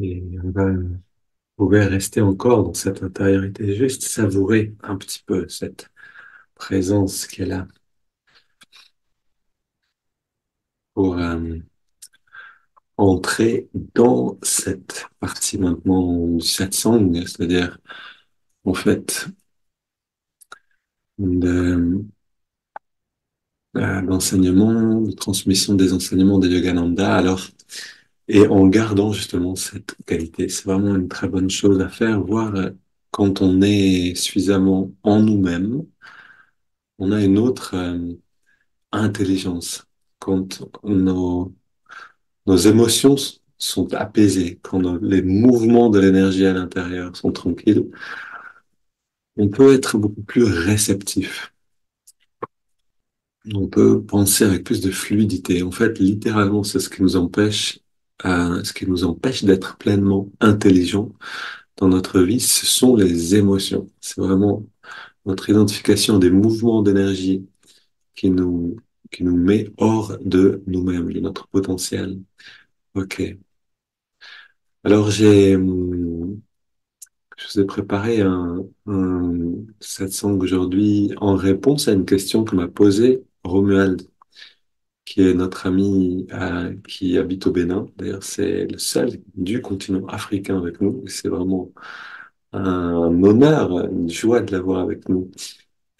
Et on pouvait rester encore dans cette intériorité, juste savourer un petit peu cette présence qui est là pour entrer dans cette partie maintenant du satsang, c'est-à-dire en fait de, d'enseignement, de transmission des enseignements de Yogananda, alors et en gardant justement cette qualité. C'est vraiment une très bonne chose à faire, voir quand on est suffisamment en nous-mêmes, on a une autre intelligence. Quand nos émotions sont apaisées, quand les mouvements de l'énergie à l'intérieur sont tranquilles, on peut être beaucoup plus réceptif. On peut penser avec plus de fluidité. En fait, littéralement, c'est ce qui nous empêche d'être pleinement intelligent dans notre vie, ce sont les émotions. C'est vraiment notre identification des mouvements d'énergie qui nous, qui nous met hors de nous-mêmes, de notre potentiel. Ok. Alors, je vous ai préparé un satsang aujourd'hui en réponse à une question que m'a posée Romuald, qui est notre ami qui habite au Bénin. D'ailleurs, c'est le seul du continent africain avec nous. C'est vraiment un honneur, une joie de l'avoir avec nous.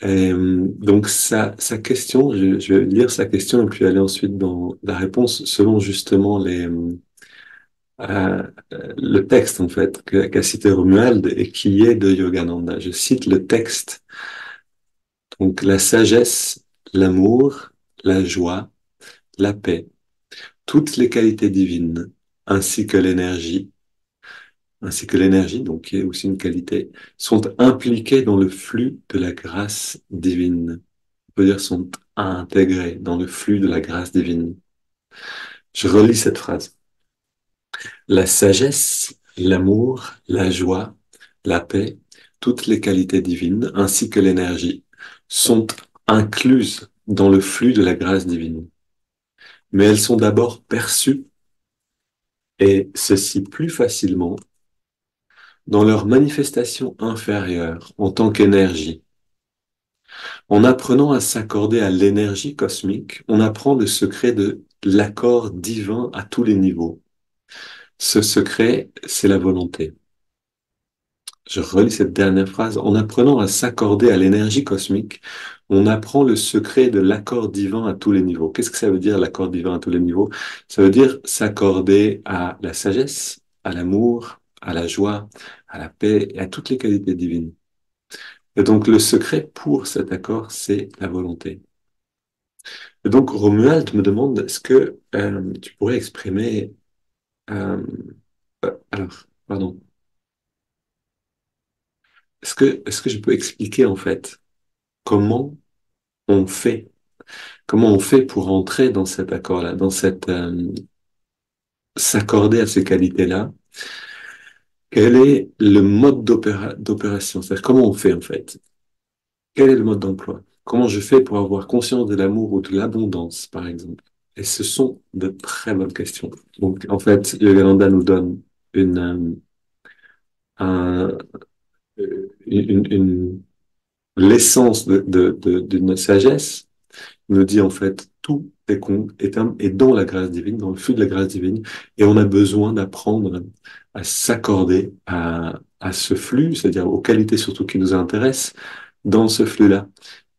Et, donc, sa question, je vais lire sa question et puis aller ensuite dans la réponse selon justement euh, le texte, en fait, qu'a cité Romuald et qui est de Yogananda. Je cite le texte. Donc, la sagesse, l'amour, la joie, la paix, toutes les qualités divines, ainsi que l'énergie, donc qui est aussi une qualité, sont impliquées dans le flux de la grâce divine. On peut dire sont intégrés dans le flux de la grâce divine. Je relis cette phrase. La sagesse, l'amour, la joie, la paix, toutes les qualités divines, ainsi que l'énergie, sont incluses dans le flux de la grâce divine. Mais elles sont d'abord perçues, et ceci plus facilement, dans leur manifestation inférieure en tant qu'énergie. En apprenant à s'accorder à l'énergie cosmique, on apprend le secret de l'accord divin à tous les niveaux. Ce secret, c'est la volonté. Je relis cette dernière phrase. En apprenant à s'accorder à l'énergie cosmique, on apprend le secret de l'accord divin à tous les niveaux. Qu'est-ce que ça veut dire, l'accord divin à tous les niveaux? Ça veut dire s'accorder à la sagesse, à l'amour, à la joie, à la paix et à toutes les qualités divines. Et donc, le secret pour cet accord, c'est la volonté. Et donc, Romuald me demande, est-ce que tu pourrais exprimer... euh, alors, pardon. Est-ce que je peux expliquer, en fait, comment on fait comment on fait pour entrer dans cet accord-là, dans cette s'accorder à ces qualités-là? Quel est le mode d'opération? C'est-à-dire comment on fait en fait? Quel est le mode d'emploi? Comment je fais pour avoir conscience de l'amour ou de l'abondance, par exemple? Et ce sont de très bonnes questions. Donc, en fait, Yogananda nous donne une, un- une- l'essence d'une sagesse nous dit en fait tout est dans la grâce divine, dans le flux de la grâce divine, et on a besoin d'apprendre à s'accorder à ce flux, c'est-à-dire aux qualités surtout qui nous intéressent dans ce flux-là.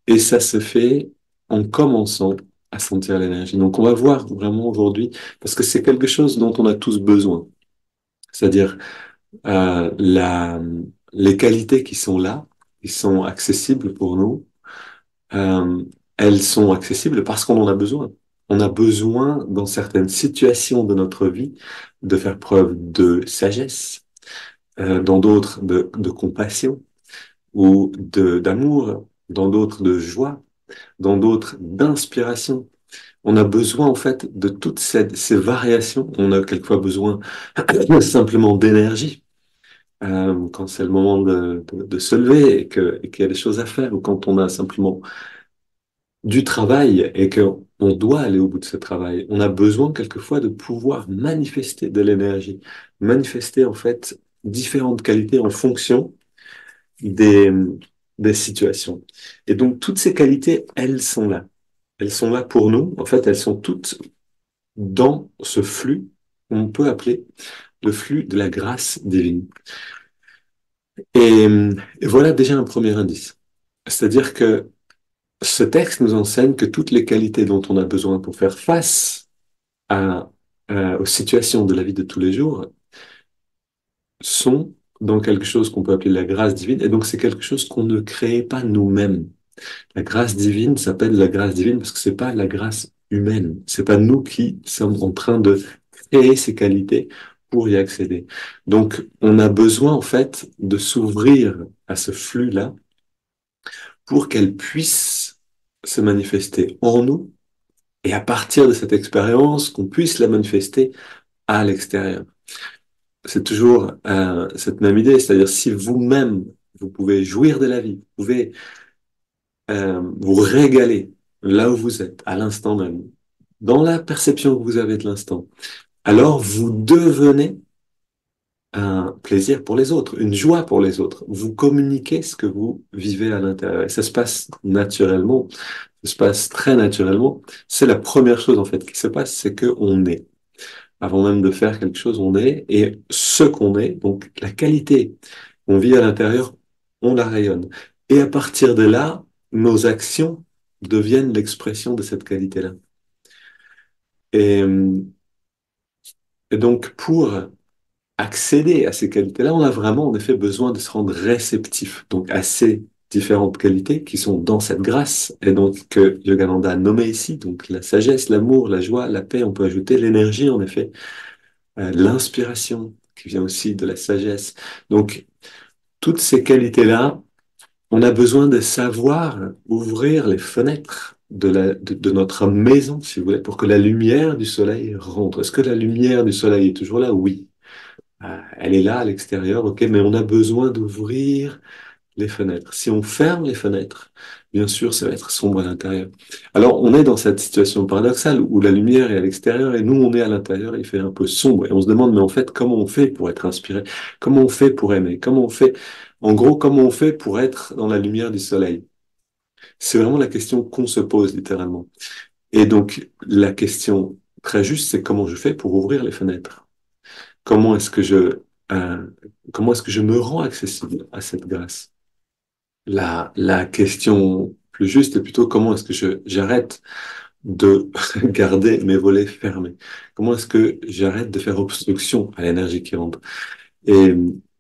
Et ça se fait en commençant à sentir l'énergie. Donc on va voir vraiment aujourd'hui, parce que c'est quelque chose dont on a tous besoin, c'est-à-dire la, les qualités qui sont là, qui sont accessibles pour nous, euh, elles sont accessibles parce qu'on en a besoin. On a besoin, dans certaines situations de notre vie, de faire preuve de sagesse, dans d'autres de compassion ou d'amour, dans d'autres de joie, dans d'autres d'inspiration. On a besoin en fait de toutes ces variations. On a quelquefois besoin simplement d'énergie. Quand c'est le moment de se lever et qu'il y a des choses à faire, ou quand on a simplement du travail et qu'on on doit aller au bout de ce travail. On a besoin quelquefois de pouvoir manifester de l'énergie, manifester en fait différentes qualités en fonction des, des situations. Et donc toutes ces qualités, elles sont là. Elles sont là pour nous. En fait, elles sont toutes dans ce flux qu'on peut appeler le flux de la grâce divine. Et, et voilà déjà un premier indice. C'est-à-dire que ce texte nous enseigne que toutes les qualités dont on a besoin pour faire face aux situations de la vie de tous les jours sont dans quelque chose qu'on peut appeler la grâce divine. Et donc c'est quelque chose qu'on ne crée pas nous-mêmes. La grâce divine s'appelle la grâce divine parce que c'est pas la grâce humaine. C'est pas nous qui sommes en train de créer ces qualités pour y accéder. Donc, on a besoin, en fait, de s'ouvrir à ce flux-là pour qu'elle puisse se manifester en nous et à partir de cette expérience, qu'on puisse la manifester à l'extérieur. C'est toujours cette même idée, c'est-à-dire si vous-même, vous pouvez jouir de la vie, vous pouvez vous régaler là où vous êtes, à l'instant même, dans la perception que vous avez de l'instant, alors vous devenez un plaisir pour les autres, une joie pour les autres. Vous communiquez ce que vous vivez à l'intérieur. Et ça se passe naturellement, ça se passe très naturellement. C'est la première chose en fait qui se passe, c'est que on est. Avant même de faire quelque chose, on est. Et ce qu'on est, donc la qualité qu'on vit à l'intérieur, on la rayonne. Et à partir de là, nos actions deviennent l'expression de cette qualité-là. Et, et donc pour accéder à ces qualités-là, on a vraiment en effet besoin de se rendre réceptif, donc à ces différentes qualités qui sont dans cette grâce, et donc que Yogananda a nommé ici, donc la sagesse, l'amour, la joie, la paix, on peut ajouter l'énergie en effet, l'inspiration qui vient aussi de la sagesse. Donc toutes ces qualités-là, on a besoin de savoir ouvrir les fenêtres de notre maison, si vous voulez, pour que la lumière du soleil rentre. Est-ce que la lumière du soleil est toujours là? Oui. Elle est là à l'extérieur, ok, mais on a besoin d'ouvrir les fenêtres. Si on ferme les fenêtres, bien sûr, ça va être sombre à l'intérieur. Alors, on est dans cette situation paradoxale où la lumière est à l'extérieur et nous, on est à l'intérieur, il fait un peu sombre. Et on se demande, mais en fait, comment on fait pour être inspiré? Comment on fait pour aimer? Comment on fait, en gros, comment on fait pour être dans la lumière du soleil? C'est vraiment la question qu'on se pose littéralement. Et donc, la question très juste, c'est comment je fais pour ouvrir les fenêtres? Comment est-ce que euh, comment est-ce que je me rends accessible à cette grâce? La question plus juste est plutôt comment est-ce que j'arrête de garder mes volets fermés? Comment est-ce que j'arrête de faire obstruction à l'énergie qui rentre? Et,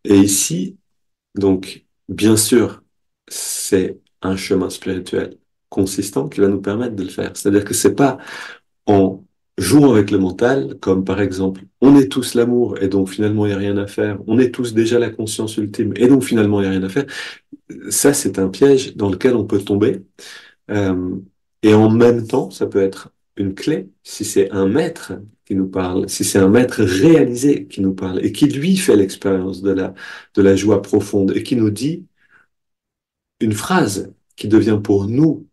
et ici, donc, bien sûr, c'est un chemin spirituel consistant qui va nous permettre de le faire. C'est-à-dire que c'est pas en jouant avec le mental, comme par exemple, on est tous l'amour et donc finalement il n'y a rien à faire, on est tous déjà la conscience ultime et donc finalement il n'y a rien à faire, ça c'est un piège dans lequel on peut tomber. Euh, et en même temps, ça peut être une clé si c'est un maître qui nous parle, si c'est un maître réalisé qui nous parle et qui lui fait l'expérience de la joie profonde et qui nous dit une phrase qui devient pour nous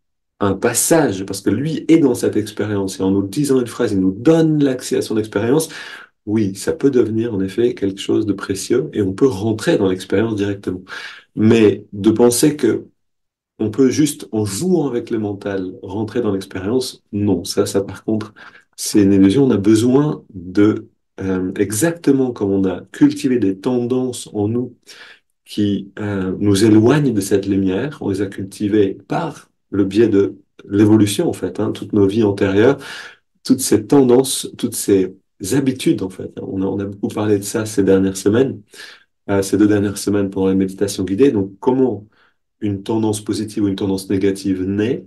un passage, parce que lui est dans cette expérience, et en nous disant une phrase, il nous donne l'accès à son expérience, oui, ça peut devenir en effet quelque chose de précieux, et on peut rentrer dans l'expérience directement. Mais de penser que on peut juste, en jouant avec le mental, rentrer dans l'expérience, non, ça par contre, c'est une illusion, on a besoin de, exactement comme on a cultivé des tendances en nous, qui nous éloignent de cette lumière. On les a cultivés par le biais de l'évolution, en fait, hein, toutes nos vies antérieures, toutes ces tendances, toutes ces habitudes, en fait. On a beaucoup parlé de ça ces dernières semaines, ces 2 dernières semaines pendant les méditations guidées. Donc, comment une tendance positive ou une tendance négative naît?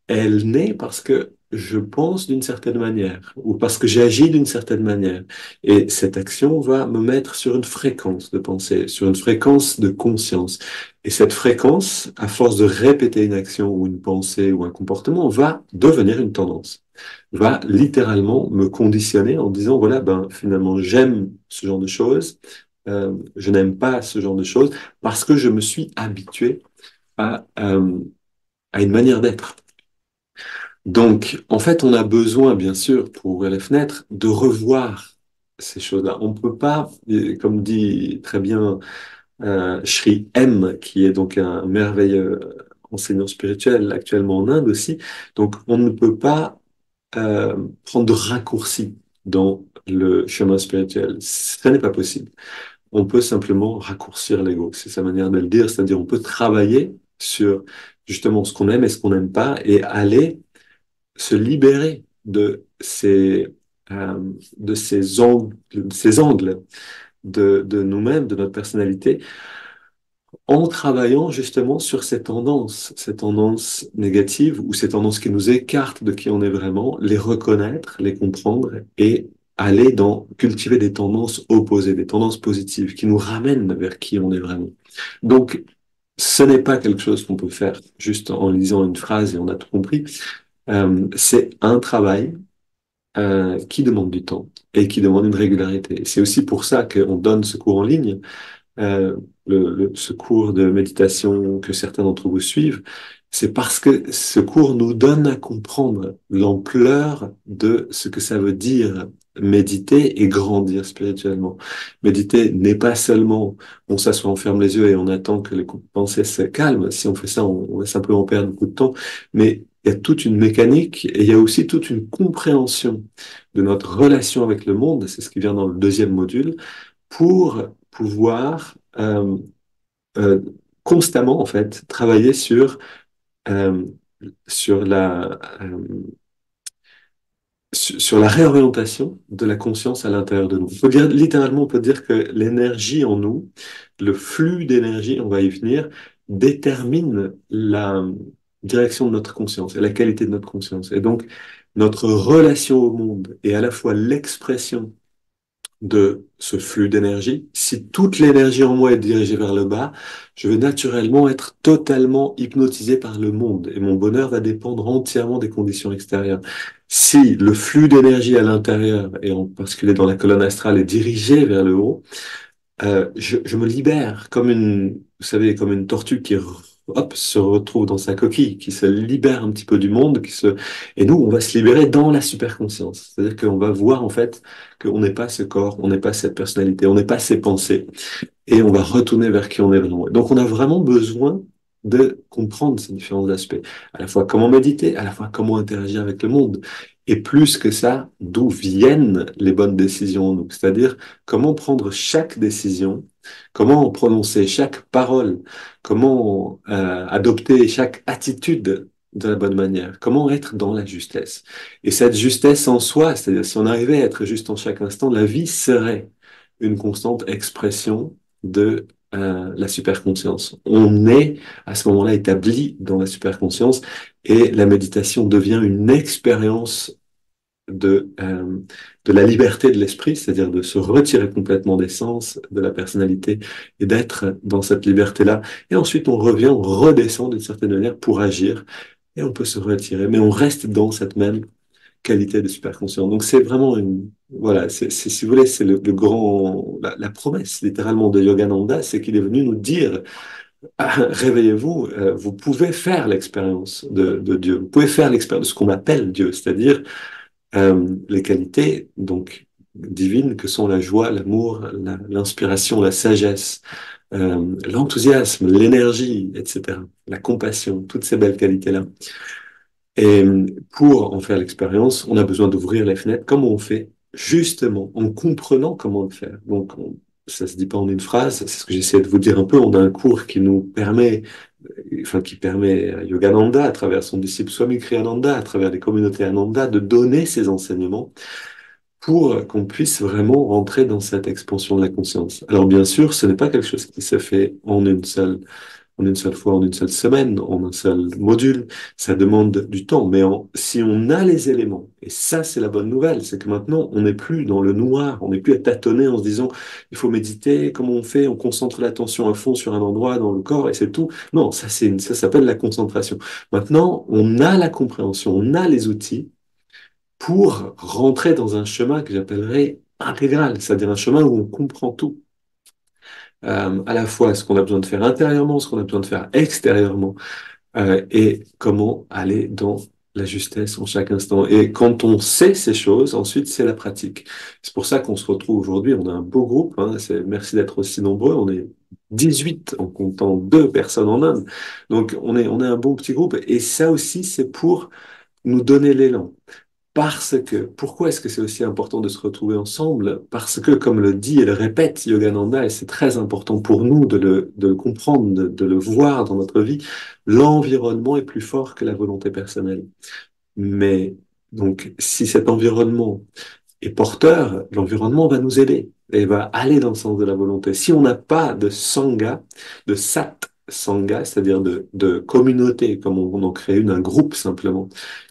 Elle naît parce que je pense d'une certaine manière ou parce que j'agis d'une certaine manière. Et cette action va me mettre sur une fréquence de pensée, sur une fréquence de conscience. Et cette fréquence, à force de répéter une action ou une pensée ou un comportement, va devenir une tendance, va littéralement me conditionner en disant, voilà, ben finalement, j'aime ce genre de choses, je n'aime pas ce genre de choses parce que je me suis habitué à, euh, à une manière d'être. Donc, en fait, on a besoin, bien sûr, pour ouvrir les fenêtres, de revoir ces choses-là. On ne peut pas, comme dit très bien Shri M, qui est donc un merveilleux enseignant spirituel actuellement en Inde aussi, donc on ne peut pas prendre de raccourcis dans le chemin spirituel. Ce n'est pas possible. On peut simplement raccourcir l'ego. C'est sa manière de le dire, c'est-à-dire on peut travailler sur justement ce qu'on aime et ce qu'on n'aime pas et aller se libérer de ces angles de nous-mêmes, de notre personnalité, en travaillant justement sur ces tendances négatives ou ces tendances qui nous écartent de qui on est vraiment, les reconnaître, les comprendre et aller dans cultiver des tendances opposées, des tendances positives qui nous ramènent vers qui on est vraiment. Donc, ce n'est pas quelque chose qu'on peut faire juste en lisant une phrase et on a tout compris. C'est un travail qui demande du temps et qui demande une régularité. C'est aussi pour ça qu'on donne ce cours en ligne, euh, ce cours de méditation que certains d'entre vous suivent, c'est parce que ce cours nous donne à comprendre l'ampleur de ce que ça veut dire méditer et grandir spirituellement. Méditer n'est pas seulement on s'assoit, on ferme les yeux et on attend que les pensées se calment. Si on fait ça, on va simplement perdre beaucoup de temps. Mais il y a toute une mécanique et il y a aussi toute une compréhension de notre relation avec le monde. C'est ce qui vient dans le deuxième module pour pouvoir euh, constamment en fait travailler euh, sur sur la réorientation de la conscience à l'intérieur de nous. On peut dire, littéralement, on peut dire que l'énergie en nous, le flux d'énergie, on va y venir, détermine la direction de notre conscience et la qualité de notre conscience. Et donc, notre relation au monde est à la fois l'expression de ce flux d'énergie. Si toute l'énergie en moi est dirigée vers le bas, je vais naturellement être totalement hypnotisé par le monde et mon bonheur va dépendre entièrement des conditions extérieures. Si le flux d'énergie à l'intérieur, et en particulier dans la colonne astrale, est dirigé vers le haut, je me libère comme vous savez, comme une tortue qui hop, se retrouve dans sa coquille, qui se libère un petit peu du monde, et nous, on va se libérer dans la superconscience. C'est-à-dire qu'on va voir en fait qu'on n'est pas ce corps, on n'est pas cette personnalité, on n'est pas ces pensées, et on va retourner vers qui on est vraiment. Donc, on a vraiment besoin de comprendre ces différents aspects, à la fois comment méditer, à la fois comment interagir avec le monde, et plus que ça, d'où viennent les bonnes décisions, donc c'est-à-dire comment prendre chaque décision, comment prononcer chaque parole, comment adopter chaque attitude de la bonne manière, comment être dans la justesse. Et cette justesse en soi, c'est-à-dire si on arrivait à être juste en chaque instant, la vie serait une constante expression de la superconscience. On est à ce moment-là établi dans la superconscience et la méditation devient une expérience de la liberté de l'esprit, c'est-à-dire de se retirer complètement des sens, de la personnalité et d'être dans cette liberté-là. Et ensuite, on revient, on redescend d'une certaine manière pour agir et on peut se retirer, mais on reste dans cette même qualité de superconscient. Donc c'est vraiment voilà, si vous voulez, c'est la promesse littéralement de Yogananda, c'est qu'il est venu nous dire, ah, réveillez-vous, vous pouvez faire l'expérience de Dieu, vous pouvez faire l'expérience de ce qu'on appelle Dieu, c'est-à-dire les qualités donc divines que sont la joie, l'amour, l'inspiration, la sagesse, l'enthousiasme, l'énergie, etc., la compassion, toutes ces belles qualités-là. Et pour en faire l'expérience, on a besoin d'ouvrir les fenêtres. Comment on fait? Justement, en comprenant comment le faire. Donc, ça se dit pas en une phrase, c'est ce que j'essaie de vous dire un peu. On a un cours qui nous permet, enfin, qui permet à Yogananda, à travers son disciple Swami Kriyananda, à travers les communautés Ananda, de donner ces enseignements pour qu'on puisse vraiment rentrer dans cette expansion de la conscience. Alors, bien sûr, ce n'est pas quelque chose qui se fait en une seule fois, en une seule semaine, en un seul module. Ça demande du temps. Mais si on a les éléments, et ça c'est la bonne nouvelle, c'est que maintenant on n'est plus dans le noir, on n'est plus à tâtonner en se disant il faut méditer, comment on fait, on concentre l'attention à fond sur un endroit dans le corps et c'est tout. Non, ça s'appelle la concentration. Maintenant, on a la compréhension, on a les outils pour rentrer dans un chemin que j'appellerais intégral, c'est-à-dire un chemin où on comprend tout à la fois ce qu'on a besoin de faire intérieurement, ce qu'on a besoin de faire extérieurement, et comment aller dans la justesse en chaque instant. Et quand on sait ces choses, ensuite, c'est la pratique. C'est pour ça qu'on se retrouve aujourd'hui. On a un beau groupe. Hein, merci d'être aussi nombreux. On est 18 en comptant 2 personnes en Inde. Donc, on est un bon petit groupe. Et ça aussi, c'est pour nous donner l'élan. Parce que, pourquoi est-ce que c'est aussi important de se retrouver ensemble? Parce que, comme le dit et le répète Yogananda, et c'est très important pour nous de le comprendre, de le voir dans notre vie, l'environnement est plus fort que la volonté personnelle. Mais, donc, si cet environnement est porteur, l'environnement va nous aider et va aller dans le sens de la volonté. Si on n'a pas de sangha, de sat sangha, c'est-à-dire de communauté, comme on en crée une, un groupe simplement,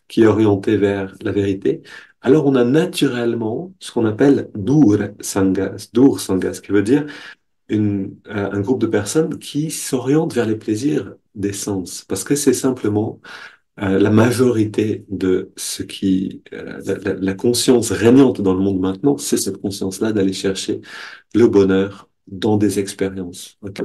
qui est orienté vers la vérité, alors on a naturellement ce qu'on appelle dur sangha, ce qui veut dire un groupe de personnes qui s'orientent vers les plaisirs des sens, parce que c'est simplement la majorité de ce qui, la conscience régnante dans le monde maintenant, c'est cette conscience-là d'aller chercher le bonheur dans des expériences. Ok.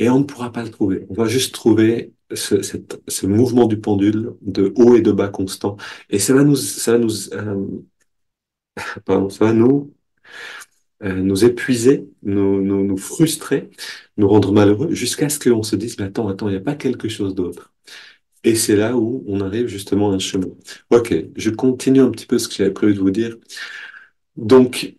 Et on ne pourra pas le trouver. On va juste trouver ce mouvement du pendule de haut et de bas constant. Et pardon, ça va nous épuiser, nous frustrer, nous rendre malheureux, jusqu'à ce qu'on se dise, mais attends, il n'y a pas quelque chose d'autre. Et c'est là où on arrive justement à un chemin. Ok, je continue un petit peu ce que j'avais prévu de vous dire. Donc,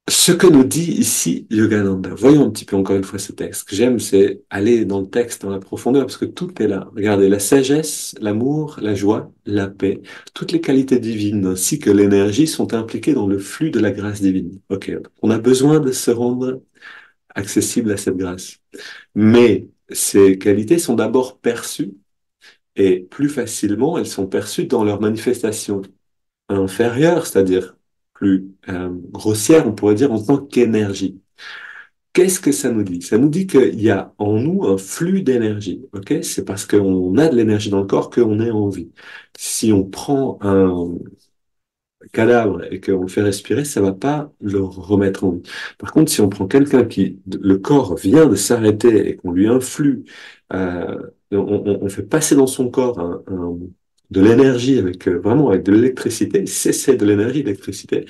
ce que nous dit ici Yogananda, voyons un petit peu encore une fois ce texte. Ce que j'aime, c'est aller dans le texte, dans la profondeur, parce que tout est là. Regardez, la sagesse, l'amour, la joie, la paix, toutes les qualités divines ainsi que l'énergie sont impliquées dans le flux de la grâce divine. Ok, on a besoin de se rendre accessible à cette grâce. Mais ces qualités sont d'abord perçues et plus facilement, elles sont perçues dans leur manifestation inférieure, c'est-à-dire plus grossière, on pourrait dire, en tant qu'énergie. Qu'est-ce que ça nous dit? Ça nous dit qu'il y a en nous un flux d'énergie. Ok, c'est parce qu'on a de l'énergie dans le corps qu'on est en vie. Si on prend un cadavre et qu'on le fait respirer, ça va pas le remettre en vie. Par contre, si on prend quelqu'un qui, le corps vient de s'arrêter et qu'on lui influe, on fait passer dans son corps de l'énergie avec vraiment avec de l'électricité, c'est de l'énergie, l'électricité,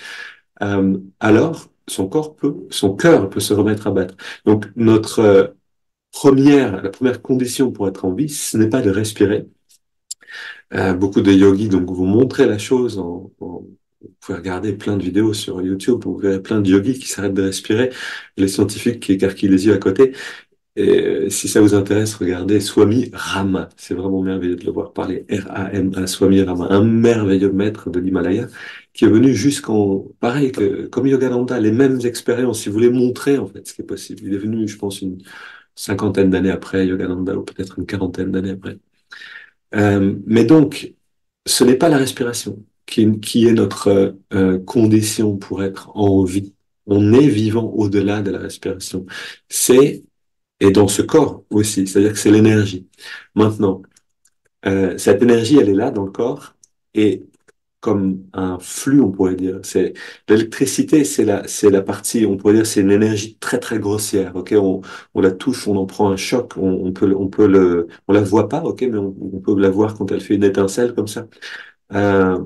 alors son cœur peut se remettre à battre. Donc la première condition pour être en vie, ce n'est pas de respirer. Beaucoup de yogis donc vous montrer la chose vous pouvez regarder plein de vidéos sur YouTube, vous verrez plein de yogis qui s'arrêtent de respirer, les scientifiques qui écarquillent les yeux à côté. Et si ça vous intéresse, regardez Swami Rama. C'est vraiment merveilleux de le voir parler. R-A-M-A, Swami Rama, un merveilleux maître de l'Himalaya qui est venu pareil que comme Yogananda, les mêmes expériences. Il voulait montrer en fait ce qui est possible. Il est venu, je pense, une cinquantaine d'années après Yogananda, ou peut-être une quarantaine d'années après. Mais donc, ce n'est pas la respiration qui est notre condition pour être en vie. On est vivant au-delà de la respiration. Et dans ce corps aussi, c'est-à-dire que c'est l'énergie. Maintenant, cette énergie, elle est là dans le corps et comme un flux, on pourrait dire. L'électricité, c'est la partie, on pourrait dire, c'est une énergie très très grossière. Ok, on la touche, on en prend un choc, on la voit pas, ok, mais on peut la voir quand elle fait une étincelle comme ça.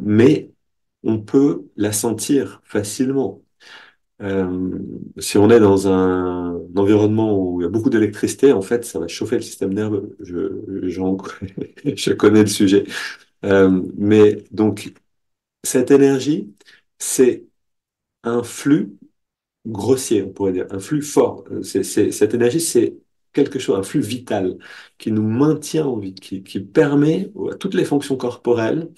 Mais on peut la sentir facilement. Si on est dans un environnement où il y a beaucoup d'électricité, en fait, ça va chauffer le système nerveux. Je connais le sujet. Mais donc, cette énergie, c'est un flux grossier, on pourrait dire, un flux fort. Cette énergie, c'est quelque chose, un flux vital qui nous maintient en vie, qui permet à toutes les fonctions corporelles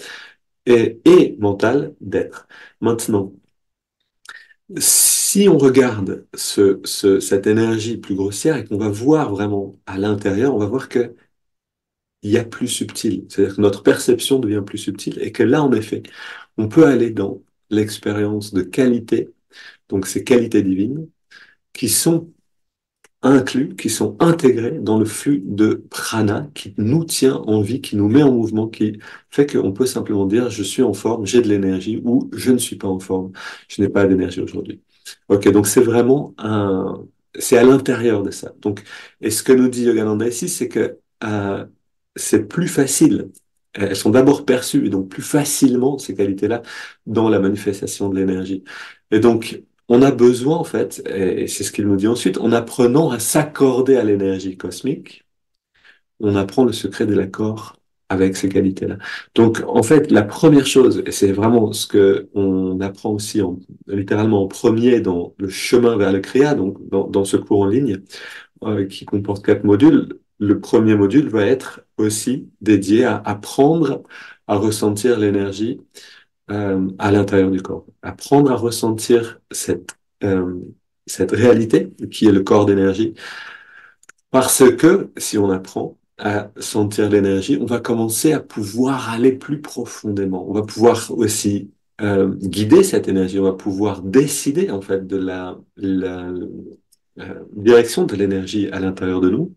et mentales d'être. Maintenant, si on regarde cette énergie plus grossière et qu'on va voir vraiment à l'intérieur, on va voir que il y a plus subtil. C'est-à-dire que notre perception devient plus subtile et que là, en effet, on peut aller dans l'expérience de qualité, donc ces qualités divines, qui sont inclus, qui sont intégrés dans le flux de prana qui nous tient en vie, qui nous met en mouvement, qui fait qu'on peut simplement dire je suis en forme, j'ai de l'énergie ou je ne suis pas en forme, je n'ai pas d'énergie aujourd'hui. Ok, donc c'est à l'intérieur de ça. Donc, et ce que nous dit Yogananda ici, c'est que c'est plus facile elles sont d'abord perçues et donc plus facilement ces qualités-là dans la manifestation de l'énergie. Et donc, on a besoin, en fait, et c'est ce qu'il nous dit ensuite, en apprenant à s'accorder à l'énergie cosmique, on apprend le secret de l'accord avec ces qualités-là. Donc, en fait, la première chose, et c'est vraiment ce que on apprend aussi littéralement en premier dans le chemin vers le Kriya, donc dans ce cours en ligne, qui comporte 4 modules, le premier module va être aussi dédié à apprendre à ressentir l'énergie à l'intérieur du corps, apprendre à ressentir euh, cette réalité qui est le corps d'énergie parce que si on apprend à sentir l'énergie, on va commencer à pouvoir aller plus profondément. On va pouvoir aussi guider cette énergie. On va pouvoir décider en fait de la direction de l'énergie à l'intérieur de nous.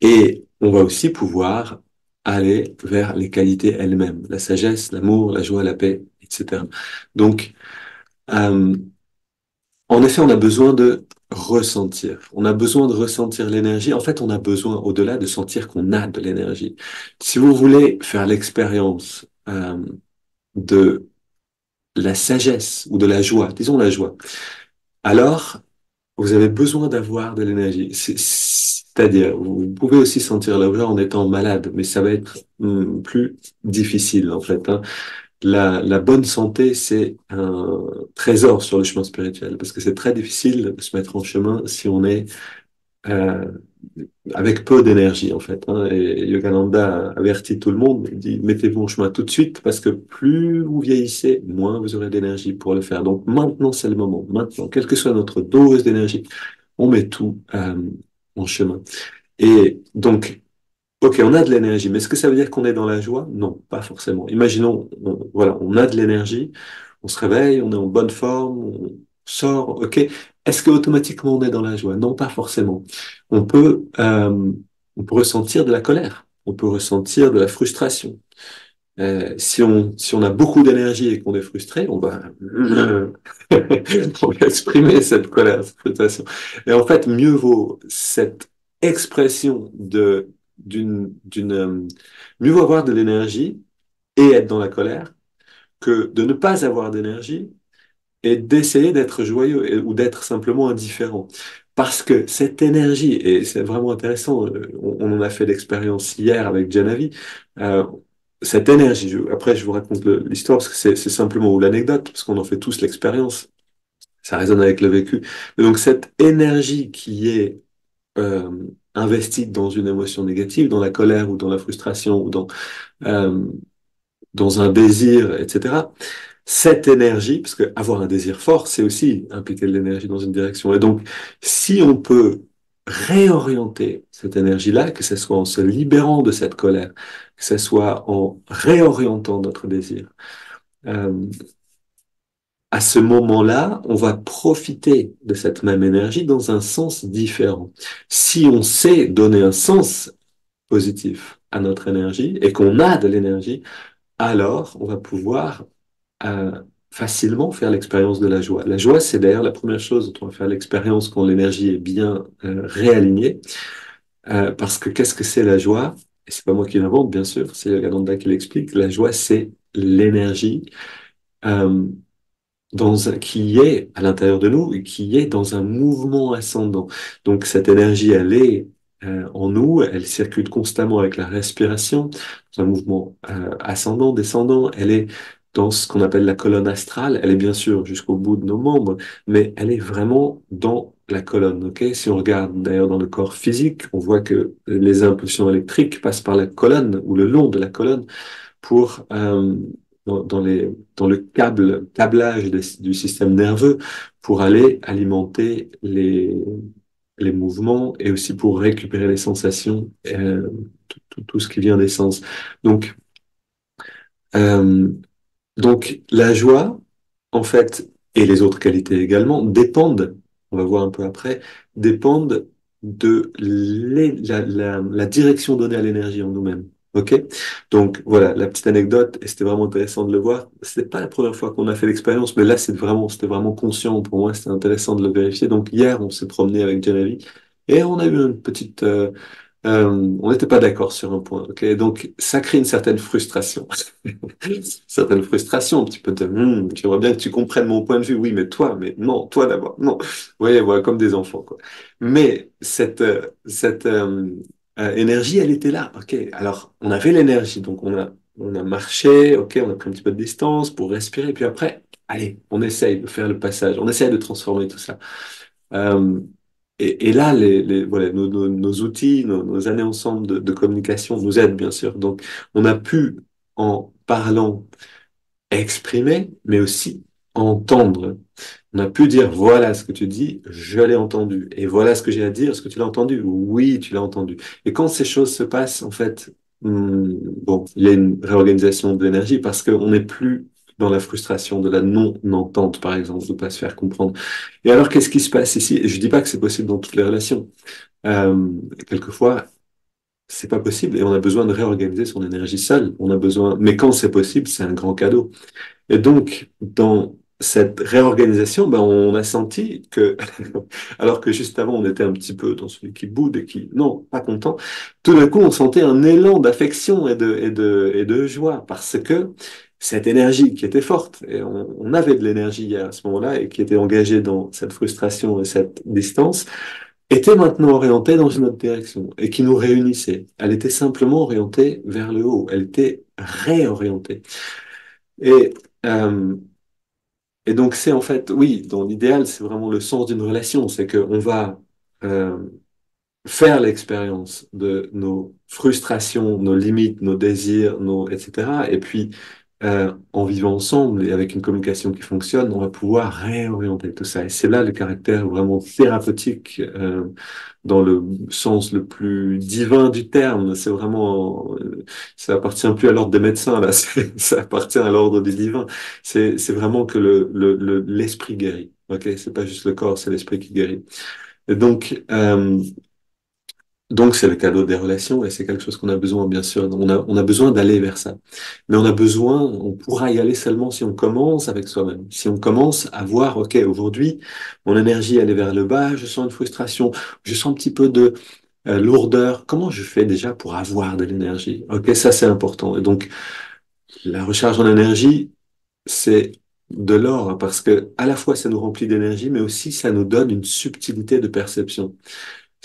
Et on va aussi pouvoir aller vers les qualités elles-mêmes, la sagesse, l'amour, la joie, la paix, etc. Donc, euh, en effet, on a besoin de ressentir. On a besoin de ressentir l'énergie. En fait, on a besoin, au-delà de sentir qu'on a de l'énergie. Si vous voulez faire l'expérience de la sagesse ou de la joie, disons la joie, alors vous avez besoin d'avoir de l'énergie. C'est-à-dire, vous pouvez aussi sentir la joie en étant malade, mais ça va être plus difficile en fait, hein. La bonne santé, c'est un trésor sur le chemin spirituel, parce que c'est très difficile de se mettre en chemin si on est euh, avec peu d'énergie, en fait, hein. Et Yogananda avertit tout le monde, il dit, mettez-vous en chemin tout de suite, parce que plus vous vieillissez, moins vous aurez d'énergie pour le faire. Donc maintenant, c'est le moment. Maintenant, quelle que soit notre dose d'énergie, on met tout en chemin. Et donc, ok, on a de l'énergie, mais est-ce que ça veut dire qu'on est dans la joie? Non, pas forcément. Imaginons, voilà, on a de l'énergie, on se réveille, on est en bonne forme, on sort, ok. Est-ce que automatiquement on est dans la joie? Non, pas forcément. On peut, euh, on peut ressentir de la colère, on peut ressentir de la frustration. Si on a beaucoup d'énergie et qu'on est frustré, on va exprimer cette colère, cette frustration. Et en fait, mieux vaut cette expression mieux vaut avoir de l'énergie et être dans la colère que de ne pas avoir d'énergie et d'essayer d'être joyeux ou d'être simplement indifférent. Parce que cette énergie, et c'est vraiment intéressant, on en a fait l'expérience hier avec Janavi, euh, cette énergie, après je vous raconte l'histoire parce que c'est simplement ou l'anecdote, parce qu'on en fait tous l'expérience, ça résonne avec le vécu. Mais donc cette énergie qui est euh, investie dans une émotion négative, dans la colère ou dans la frustration ou euh, dans un désir, etc., cette énergie, parce que avoir un désir fort, c'est aussi impliquer de l'énergie dans une direction. Et donc, si on peut réorienter cette énergie-là, que ce soit en se libérant de cette colère, que ce soit en réorientant notre désir, euh, à ce moment-là, on va profiter de cette même énergie dans un sens différent. Si on sait donner un sens positif à notre énergie et qu'on a de l'énergie, alors on va pouvoir euh, facilement faire l'expérience de la joie. La joie, c'est d'ailleurs la première chose dont on va faire l'expérience quand l'énergie est bien réalignée. Parce que qu'est-ce que c'est la joie? Et c'est pas moi qui l'invente, bien sûr, c'est Yogananda qui l'explique. La joie, c'est l'énergie euh, qui est à l'intérieur de nous et qui est dans un mouvement ascendant. Donc cette énergie, elle est en nous, elle circule constamment avec la respiration, dans un mouvement ascendant, descendant, elle est dans ce qu'on appelle la colonne astrale, elle est bien sûr jusqu'au bout de nos membres, mais elle est vraiment dans la colonne, ok? Si on regarde d'ailleurs dans le corps physique, on voit que les impulsions électriques passent par la colonne ou le long de la colonne pour dans le câblage du système nerveux pour aller alimenter les mouvements et aussi pour récupérer les sensations, tout ce qui vient des sens. Donc, euh, donc la joie, en fait, et les autres qualités également, dépendent, on va voir un peu après, dépendent de la direction donnée à l'énergie en nous-mêmes. OK? Donc voilà, la petite anecdote, et c'était vraiment intéressant de le voir. C'était pas la première fois qu'on a fait l'expérience, mais là, c'était vraiment conscient pour moi, c'était intéressant de le vérifier. Donc hier, on s'est promené avec Janavi et on a eu une petite On n'était pas d'accord sur un point, ok? Donc, ça crée une certaine frustration. Certaine frustration, un petit peu de, j'aimerais bien que tu comprennes mon point de vue. Oui, mais toi, mais non, toi d'abord. Non. Oui, voilà, comme des enfants, quoi. Mais cette énergie, elle était là, ok? Alors, on avait l'énergie, donc on a marché, ok? On a pris un petit peu de distance pour respirer, puis après, allez, on essaye de faire le passage, on essaye de transformer tout ça. Euh, et là, voilà, nos outils, nos années ensemble de communication nous aident, bien sûr. Donc, on a pu, en parlant, exprimer, mais aussi entendre. On a pu dire, voilà ce que tu dis, je l'ai entendu. Et voilà ce que j'ai à dire, est-ce que tu l'as entendu? Oui, tu l'as entendu. Et quand ces choses se passent, en fait, bon, il y a une réorganisation de l'énergie parce qu'on n'est plus dans la frustration de la non-entente, par exemple, de ne pas se faire comprendre. Et alors, qu'est-ce qui se passe ici? Et je dis pas que c'est possible dans toutes les relations. Euh, Quelquefois, c'est pas possible et on a besoin de réorganiser son énergie seul. On a besoin, mais quand c'est possible, c'est un grand cadeau. Et donc, dans cette réorganisation, ben, on a senti que, alors que juste avant, on était un petit peu dans celui qui boude et qui, non, pas content, tout d'un coup, on sentait un élan d'affection et de joie parce que cette énergie qui était forte, et on avait de l'énergie à ce moment-là et qui était engagée dans cette frustration et cette distance, était maintenant orientée dans une autre direction et qui nous réunissait. Elle était simplement orientée vers le haut. Elle était réorientée. Et, euh, et donc, c'est en fait, oui, dans l'idéal, c'est vraiment le sens d'une relation. C'est qu'on va euh, faire l'expérience de nos frustrations, nos limites, nos désirs, etc. Et puis, en vivant ensemble et avec une communication qui fonctionne, on va pouvoir réorienter tout ça. Et c'est là le caractère vraiment thérapeutique, dans le sens le plus divin du terme. C'est vraiment, ça appartient plus à l'ordre des médecins, là. Ça appartient à l'ordre du divin. C'est vraiment que l'esprit guérit. Ok, c'est pas juste le corps, c'est l'esprit qui guérit. Et donc, c'est le cadeau des relations et c'est quelque chose qu'on a besoin, bien sûr. On a besoin d'aller vers ça. Mais on a besoin, on pourra y aller seulement si on commence avec soi-même. Si on commence à voir, OK, aujourd'hui, mon énergie, elle est vers le bas, je sens une frustration, je sens un petit peu de lourdeur. Comment je fais déjà pour avoir de l'énergie? OK, ça, c'est important. Et donc, la recharge en énergie, c'est de l'or hein, parce que à la fois, ça nous remplit d'énergie, mais aussi, ça nous donne une subtilité de perception.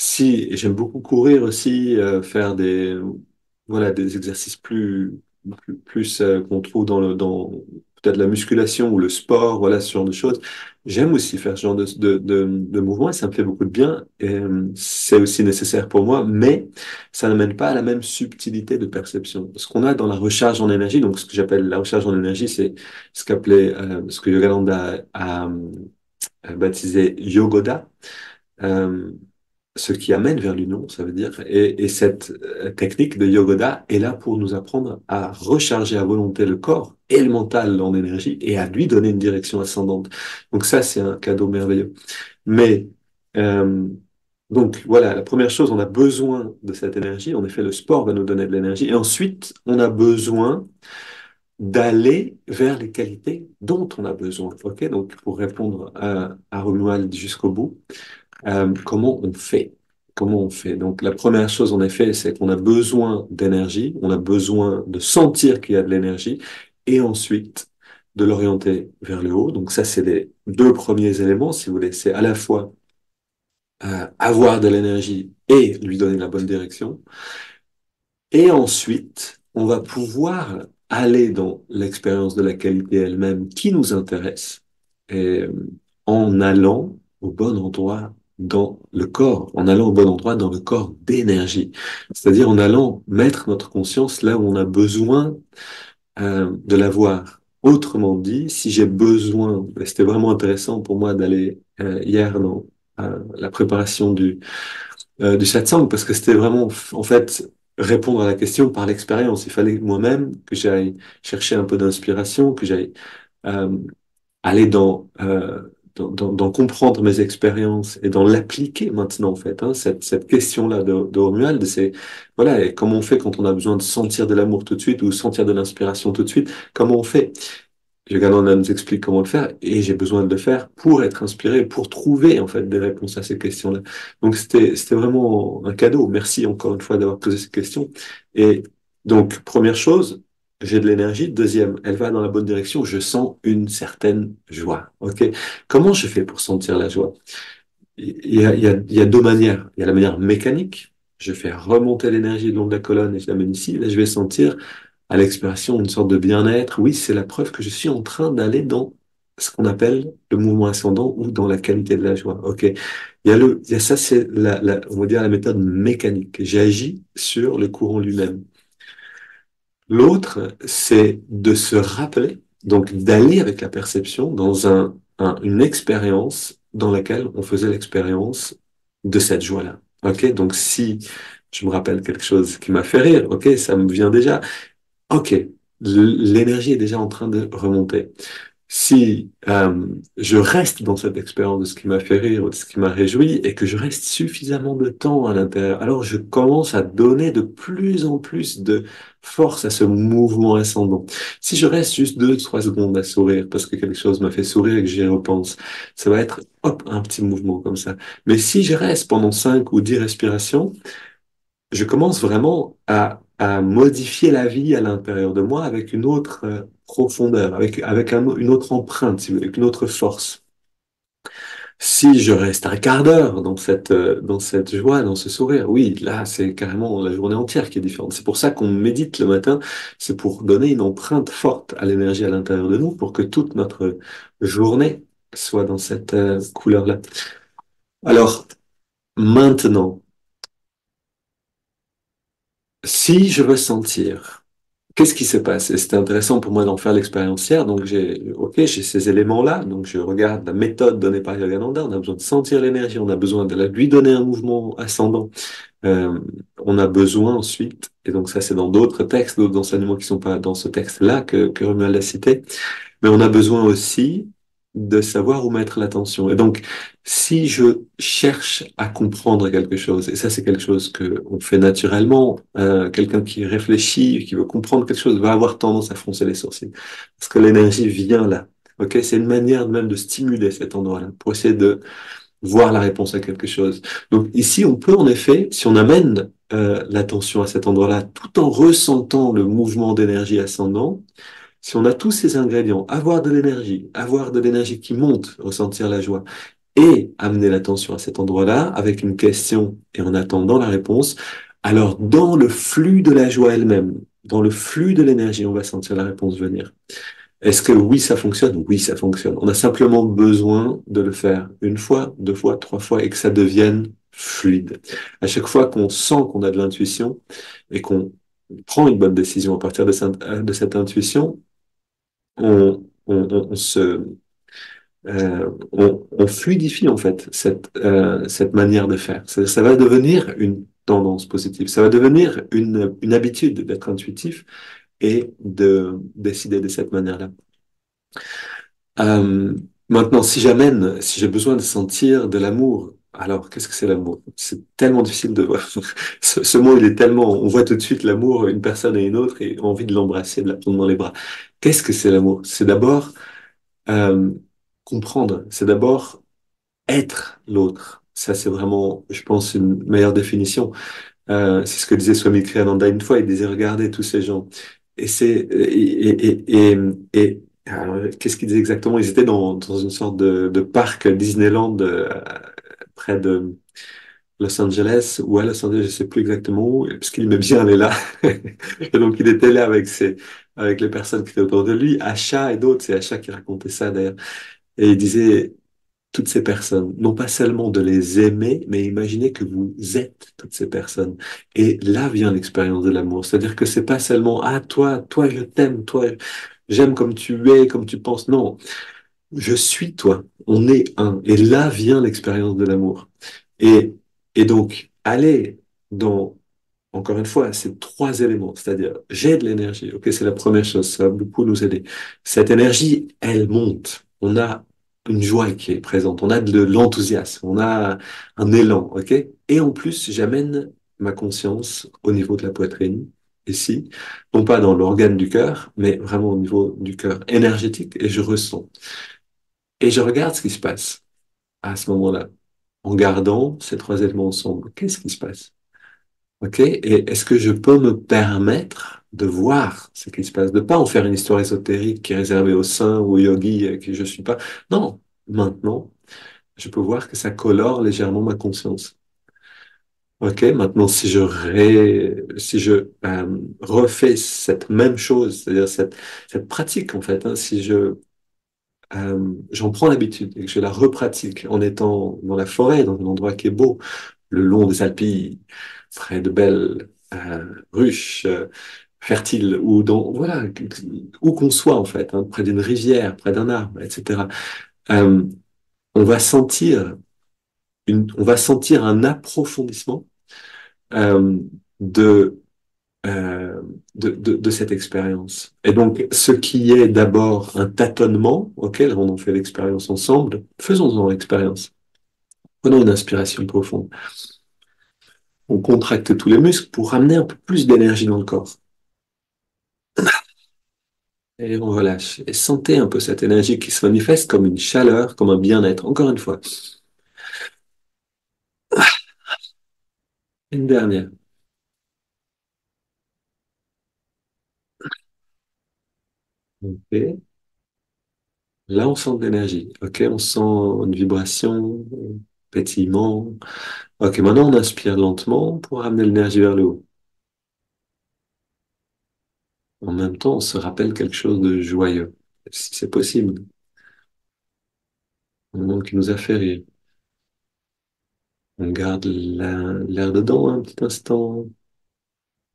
Si, j'aime beaucoup courir aussi, faire voilà, des exercices qu'on trouve dans peut-être la musculation ou le sport, voilà, ce genre de choses. J'aime aussi faire ce genre de mouvements et ça me fait beaucoup de bien. Et, c'est aussi nécessaire pour moi, mais ça n'amène pas à la même subtilité de perception. Ce qu'on a dans la recharge en énergie, donc ce que j'appelle la recharge en énergie, c'est ce que Yogananda a baptisé Yogoda. Euh, Ce qui amène vers l'union, ça veut dire. Et cette technique de Yogoda est là pour nous apprendre à recharger à volonté le corps et le mental en énergie et à lui donner une direction ascendante. Donc ça, c'est un cadeau merveilleux. Mais euh, donc voilà, la première chose, on a besoin de cette énergie. En effet, le sport va nous donner de l'énergie. Et ensuite, on a besoin d'aller vers les qualités dont on a besoin. Ok, donc pour répondre à Romuald jusqu'au bout. Comment on fait? Comment on fait? Donc, la première chose, en effet, c'est qu'on a besoin d'énergie, on a besoin de sentir qu'il y a de l'énergie, et ensuite de l'orienter vers le haut. Donc, ça, c'est les deux premiers éléments, si vous voulez. C'est à la fois avoir de l'énergie et lui donner la bonne direction. Et ensuite, on va pouvoir aller dans l'expérience de la qualité elle-même qui nous intéresse, et, en allant au bon endroit dans le corps, en allant au bon endroit dans le corps d'énergie. C'est-à-dire en allant mettre notre conscience là où on a besoin de la voir. Autrement dit, si j'ai besoin, et c'était vraiment intéressant pour moi d'aller hier dans la préparation du satsang parce que c'était vraiment, en fait, répondre à la question par l'expérience. Il fallait moi-même que j'aille chercher un peu d'inspiration, que j'aille euh, aller dans comprendre mes expériences et dans l'appliquer maintenant, en fait. Hein. Cette question-là de Romuald, c'est, voilà, et comment on fait quand on a besoin de sentir de l'amour tout de suite ou sentir de l'inspiration tout de suite? Comment on fait? Yogananda nous explique comment le faire et j'ai besoin de le faire pour être inspiré, pour trouver en fait des réponses à ces questions-là. Donc c'était vraiment un cadeau. Merci encore une fois d'avoir posé ces questions. Et donc première chose, j'ai de l'énergie. Deuxième, elle va dans la bonne direction. Je sens une certaine joie. Ok. Comment je fais pour sentir la joie? Il y a deux manières. Il y a la manière mécanique. Je fais remonter l'énergie le long de la colonne et je l'amène ici. Là, je vais sentir à l'expiration une sorte de bien-être. Oui, c'est la preuve que je suis en train d'aller dans ce qu'on appelle le mouvement ascendant ou dans la qualité de la joie. OK. Il y a ça, c'est on va dire la méthode mécanique. J'agis sur le courant lui-même. L'autre, c'est de se rappeler, donc d'aller avec la perception dans une expérience dans laquelle on faisait l'expérience de cette joie-là. OK? Donc si je me rappelle quelque chose qui m'a fait rire, OK, ça me vient déjà. Ok, l'énergie est déjà en train de remonter. Si je reste dans cette expérience de ce qui m'a fait rire ou de ce qui m'a réjoui et que je reste suffisamment de temps à l'intérieur, alors je commence à donner de plus en plus de force à ce mouvement ascendant. Si je reste juste 2, 3 secondes à sourire parce que quelque chose m'a fait sourire et que j'y repense, ça va être hop, un petit mouvement comme ça. Mais si je reste pendant 5 ou 10 respirations, je commence vraiment à modifier la vie à l'intérieur de moi avec une autre profondeur, avec une autre empreinte, si vous voulez, avec une autre force. Si je reste un quart d'heure dans cette joie, dans ce sourire, oui, là, c'est carrément la journée entière qui est différente. C'est pour ça qu'on médite le matin, c'est pour donner une empreinte forte à l'énergie à l'intérieur de nous, pour que toute notre journée soit dans cette couleur-là. Alors, maintenant, si je veux sentir qu'est-ce qui se passe? Et c'était intéressant pour moi d'en faire l'expérience hier. Donc, ok, j'ai ces éléments-là. Donc, je regarde la méthode donnée par Yogananda. On a besoin de sentir l'énergie. On a besoin de lui donner un mouvement ascendant. On a besoin ensuite, et donc ça, c'est dans d'autres textes, d'autres enseignements qui sont pas dans ce texte-là que Romuald a cité. Mais on a besoin aussi de savoir où mettre l'attention. Et donc, si je cherche à comprendre quelque chose, et ça c'est quelque chose que on fait naturellement, quelqu'un qui réfléchit, qui veut comprendre quelque chose, va avoir tendance à froncer les sourcils, parce que l'énergie vient là. Ok, c'est une manière même de stimuler cet endroit-là pour essayer de voir la réponse à quelque chose. Donc ici, on peut en effet, si on amène l'attention à cet endroit-là, tout en ressentant le mouvement d'énergie ascendant, si on a tous ces ingrédients, avoir de l'énergie qui monte, ressentir la joie, et amener l'attention à cet endroit-là avec une question et en attendant la réponse, alors dans le flux de la joie elle-même, dans le flux de l'énergie, on va sentir la réponse venir. Est-ce que oui, ça fonctionne? Oui, ça fonctionne. On a simplement besoin de le faire 1 fois, 2 fois, 3 fois et que ça devienne fluide. À chaque fois qu'on sent qu'on a de l'intuition et qu'on prend une bonne décision à partir de cette intuition, on se, on fluidifie en fait cette manière de faire. Ça va devenir une tendance positive. Ça va devenir une habitude d'être intuitif et de décider de cette manière-là. Euh, Maintenant, si j'ai besoin de sentir de l'amour, alors qu'est-ce que c'est l'amour? C'est tellement difficile de voir. Ce mot, il est tellement, on voit tout de suite l'amour, une personne et une autre, et envie de l'embrasser, de la prendre dans les bras. Qu'est-ce que c'est l'amour? C'est d'abord euh, comprendre, c'est d'abord être l'autre. Ça, c'est vraiment, je pense, une meilleure définition. C'est ce que disait Swami Kriyananda une fois. Il disait, regardez tous ces gens. Et alors, qu'est-ce qu'ils disaient exactement? Ils étaient dans une sorte de parc Disneyland près de Los Angeles ou à Los Angeles, je sais plus exactement où, parce qu'il aimait bien aller là. Et donc, il était là avec les personnes qui étaient autour de lui, Asha et d'autres. C'est Asha qui racontait ça d'ailleurs. Et il disait, toutes ces personnes, non pas seulement de les aimer, mais imaginez que vous êtes toutes ces personnes. Et là vient l'expérience de l'amour. C'est-à-dire que c'est pas seulement, ah, toi, je t'aime, toi, j'aime comme tu es, comme tu penses. Non, je suis toi. On est un. Et là vient l'expérience de l'amour. Et, et donc, aller dans encore une fois, c'est 3 éléments, c'est-à-dire j'ai de l'énergie, ok, c'est la première chose, ça va beaucoup nous aider. Cette énergie, elle monte, on a une joie qui est présente, on a de l'enthousiasme, on a un élan, ok, et en plus, j'amène ma conscience au niveau de la poitrine ici, non pas dans l'organe du cœur, mais vraiment au niveau du cœur énergétique, et je ressens. Et je regarde ce qui se passe à ce moment-là, en gardant ces trois éléments ensemble. Qu'est-ce qui se passe? OK? Et est-ce que je peux me permettre de voir ce qui se passe, de pas en faire une histoire ésotérique qui est réservée aux saints ou aux yogis qui je suis pas. Non, maintenant, je peux voir que ça colore légèrement ma conscience. OK? Maintenant, si je refais cette même chose, c'est-à-dire cette pratique en fait, hein, si j'en prends l'habitude et que je la repratique en étant dans la forêt, dans un endroit qui est beau, le long des Alpilles, près de belles ruches fertiles, ou dans, voilà, où qu'on soit en fait, hein, près d'une rivière, près d'un arbre, etc. Euh, on va sentir on va sentir un approfondissement euh, de, euh, de cette expérience. Et donc, ce qui est d'abord un tâtonnement, auquel on en fait l'expérience ensemble, faisons-en l'expérience. Prenons une inspiration profonde. On contracte tous les muscles pour ramener un peu plus d'énergie dans le corps. Et on relâche. Et sentez un peu cette énergie qui se manifeste comme une chaleur, comme un bien-être. Encore une fois. Une dernière. Ok. Là, on sent de l'énergie. Ok, on sent une vibration, un pétillement. Ok, maintenant on inspire lentement pour ramener l'énergie vers le haut. En même temps, on se rappelle quelque chose de joyeux, si c'est possible. Un moment qui nous a fait rire. On garde l'air dedans un petit instant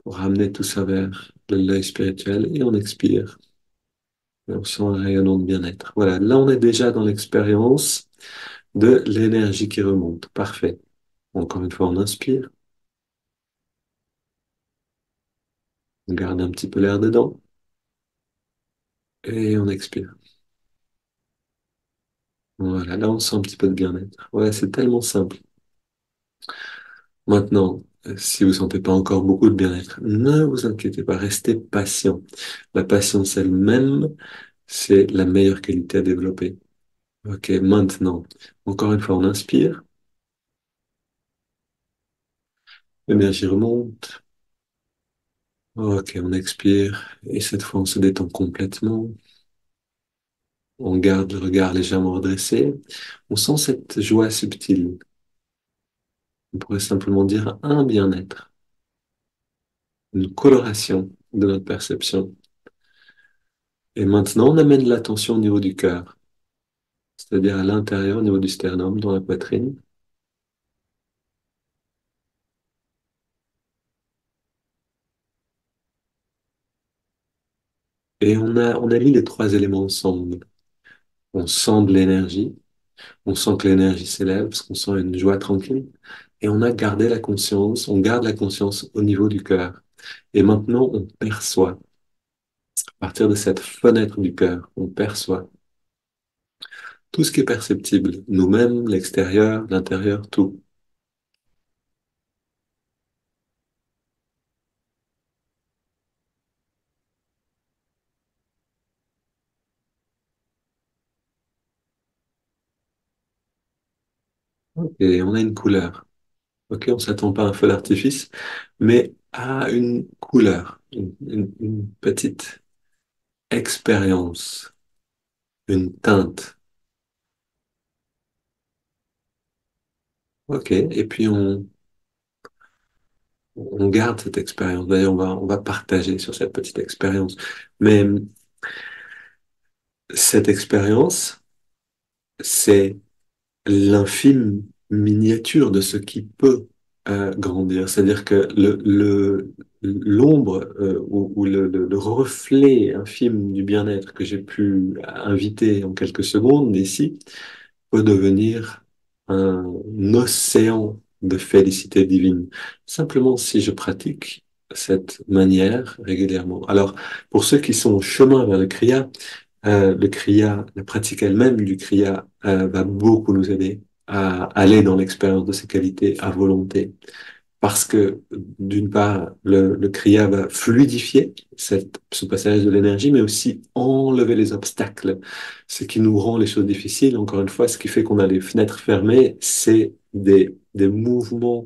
pour ramener tout ça vers l'œil spirituel et on expire. Et on sent un rayonnement de bien-être. Voilà, là on est déjà dans l'expérience de l'énergie qui remonte. Parfait. Encore une fois, on inspire, on garde un petit peu l'air dedans et on expire. Voilà, là on sent un petit peu de bien-être. Ouais, c'est tellement simple. Maintenant, si vous sentez pas encore beaucoup de bien-être, ne vous inquiétez pas, restez patient. La patience elle-même, c'est la meilleure qualité à développer. Ok, maintenant, encore une fois, on inspire, l'énergie remonte. Ok, on expire, et cette fois, on se détend complètement. On garde le regard légèrement redressé. On sent cette joie subtile. On pourrait simplement dire un bien-être, une coloration de notre perception. Et maintenant, on amène l'attention au niveau du cœur, c'est-à-dire à l'intérieur, au niveau du sternum, dans la poitrine. Et on a mis les trois éléments ensemble. On sent de l'énergie, on sent que l'énergie s'élève, parce qu'on sent une joie tranquille. Et on a gardé la conscience, on garde la conscience au niveau du cœur. Et maintenant, on perçoit, à partir de cette fenêtre du cœur, on perçoit tout ce qui est perceptible, nous-mêmes, l'extérieur, l'intérieur, tout. Et on a une couleur. Ok, on s'attend pas à un feu d'artifice, mais à une couleur, une petite expérience, une teinte. Ok, et puis on garde cette expérience. D'ailleurs, on va partager sur cette petite expérience. Mais cette expérience, c'est l'infime miniature de ce qui peut grandir. C'est-à-dire que l'ombre ou le reflet infime du bien-être que j'ai pu inviter en quelques secondes ici peut devenir un océan de félicité divine. Simplement si je pratique cette manière régulièrement. Alors, pour ceux qui sont au chemin vers le kriya, la pratique elle-même du kriya va beaucoup nous aider à aller dans l'expérience de ces qualités à volonté. parce que, d'une part, le Kriya va fluidifier ce passage de l'énergie, mais aussi enlever les obstacles, ce qui nous rend les choses difficiles. Encore une fois, ce qui fait qu'on a les fenêtres fermées, c'est des mouvements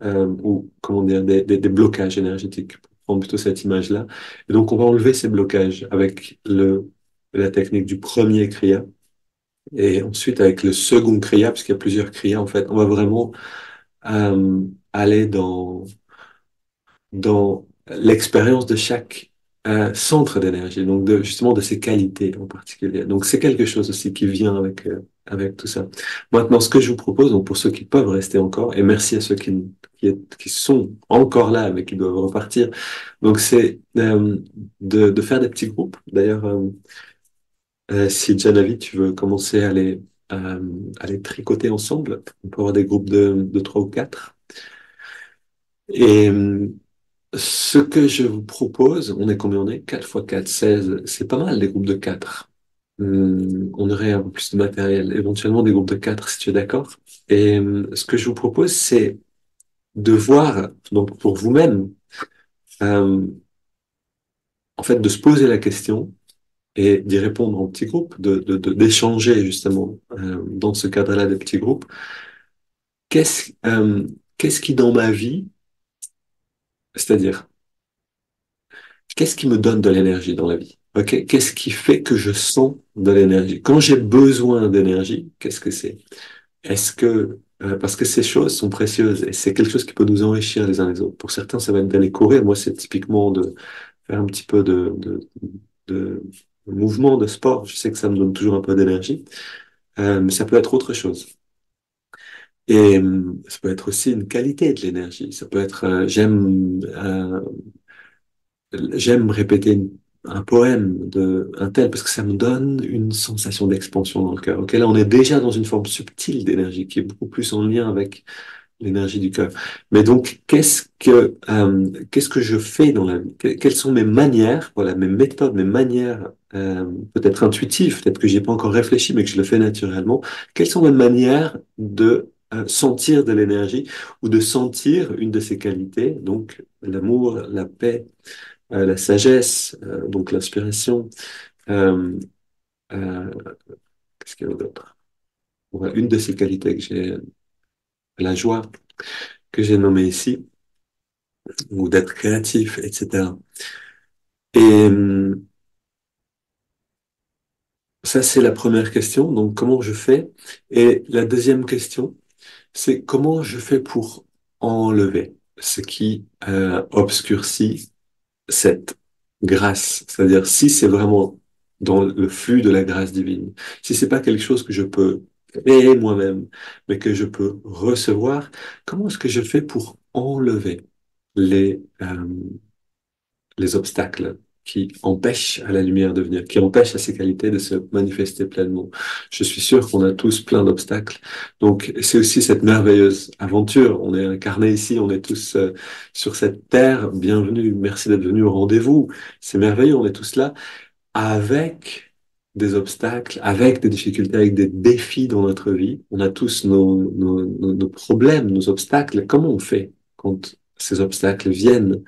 ou, comment dire, des blocages énergétiques, pour prendre plutôt cette image-là. Et donc, on va enlever ces blocages avec la technique du premier Kriya. Et ensuite, avec le second Kriya, parce qu'il y a plusieurs Kriyas, en fait, on va vraiment aller dans l'expérience de chaque centre d'énergie, donc justement de ses qualités en particulier. Donc c'est quelque chose aussi qui vient avec tout ça. Maintenant, ce que je vous propose, donc pour ceux qui peuvent rester encore, et merci à ceux qui sont encore là mais qui doivent repartir, donc c'est de faire des petits groupes. D'ailleurs, si Janavi, tu veux commencer à les tricoter ensemble, on peut avoir des groupes de 3 ou 4. Et ce que je vous propose, on est combien on est? 4 fois 4, 16. C'est pas mal, des groupes de 4. On aurait un peu plus de matériel, éventuellement des groupes de 4 si tu es d'accord. Et ce que je vous propose, c'est de voir, donc pour vous-même, euh, en fait, de se poser la question et d'y répondre en petits groupes, d'échanger justement dans ce cadre-là des petits groupes. Qu'est-ce qu'est-ce qui dans ma vie, c'est-à-dire qu'est-ce qui me donne de l'énergie dans la vie? Ok, qu'est-ce qui fait que je sens de l'énergie? Quand j'ai besoin d'énergie, qu'est-ce que c'est? Est-ce que parce que ces choses sont précieuses et c'est quelque chose qui peut nous enrichir les uns les autres. Pour certains, ça va être d'aller courir. Moi, c'est typiquement de faire un petit peu de mouvement, de sport. Je sais que ça me donne toujours un peu d'énergie, mais ça peut être autre chose. Et ça peut être aussi une qualité de l'énergie. Ça peut être j'aime répéter un poème de un tel parce que ça me donne une sensation d'expansion dans le cœur. Ok, là, on est déjà dans une forme subtile d'énergie qui est beaucoup plus en lien avec l'énergie du cœur. Mais donc, qu'est-ce que je fais dans la vie? Quelles sont mes manières, voilà, mes méthodes, mes manières, peut-être intuitives, peut-être que j'ai pas encore réfléchi, mais que je le fais naturellement. Quelles sont mes manières de sentir de l'énergie ou de sentir une de ces qualités, donc l'amour, la paix, la sagesse, donc l'inspiration. Euh, euh, Qu'est-ce qu'il y a d'autre? Voilà, une de ces qualités que j'ai, la joie, que j'ai nommée ici, ou d'être créatif, etc. Et ça, c'est la première question. Donc, comment je fais? Et la deuxième question, c'est comment je fais pour enlever ce qui obscurcit cette grâce. C'est-à-dire, si c'est vraiment dans le flux de la grâce divine, si c'est pas quelque chose que je peux créer moi-même, mais que je peux recevoir, comment est-ce que je fais pour enlever les obstacles qui empêchent à la lumière de venir, qui empêchent à ses qualités de se manifester pleinement. Je suis sûr qu'on a tous plein d'obstacles. Donc, c'est aussi cette merveilleuse aventure. On est incarnés ici, on est tous sur cette terre. Bienvenue, merci d'être venu au rendez-vous. C'est merveilleux, on est tous là avec des obstacles, avec des difficultés, avec des défis dans notre vie. On a tous nos problèmes, nos obstacles. Comment on fait quand ces obstacles viennent?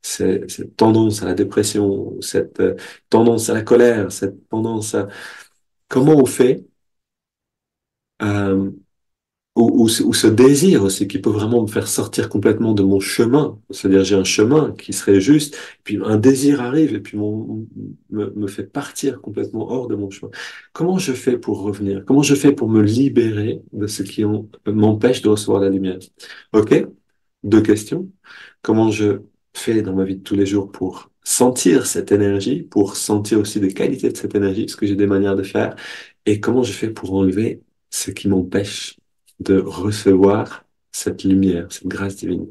Cette tendance à la dépression, cette tendance à la colère, cette tendance à... Comment on fait euh, ou ce désir aussi qui peut vraiment me faire sortir complètement de mon chemin. C'est-à-dire j'ai un chemin qui serait juste, puis un désir arrive et puis me fait partir complètement hors de mon chemin. Comment je fais pour revenir? Comment je fais pour me libérer de ce qui m'empêche de recevoir la lumière? Ok? 2 questions. Comment je fais dans ma vie de tous les jours pour sentir cette énergie, pour sentir aussi des qualités de cette énergie, parce que j'ai des manières de faire, et comment je fais pour enlever ce qui m'empêche de recevoir cette lumière, cette grâce divine.